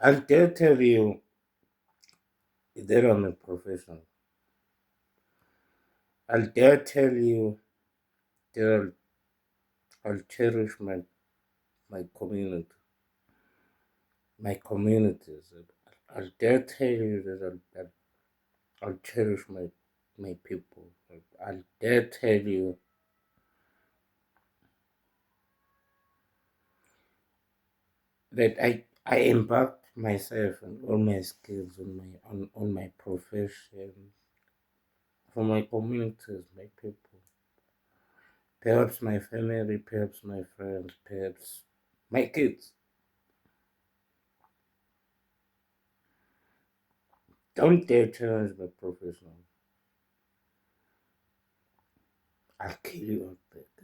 I'll dare tell you that I'm a professional. I'll dare tell you that I'll cherish my community, my communities. I'll dare tell you that I'll cherish my people. I'll dare tell you that I embarked myself and all my skills on my profession for my communities, my people. Perhaps my family, perhaps my friends, perhaps my kids. Don't dare challenge my professional. I'll kill you out there.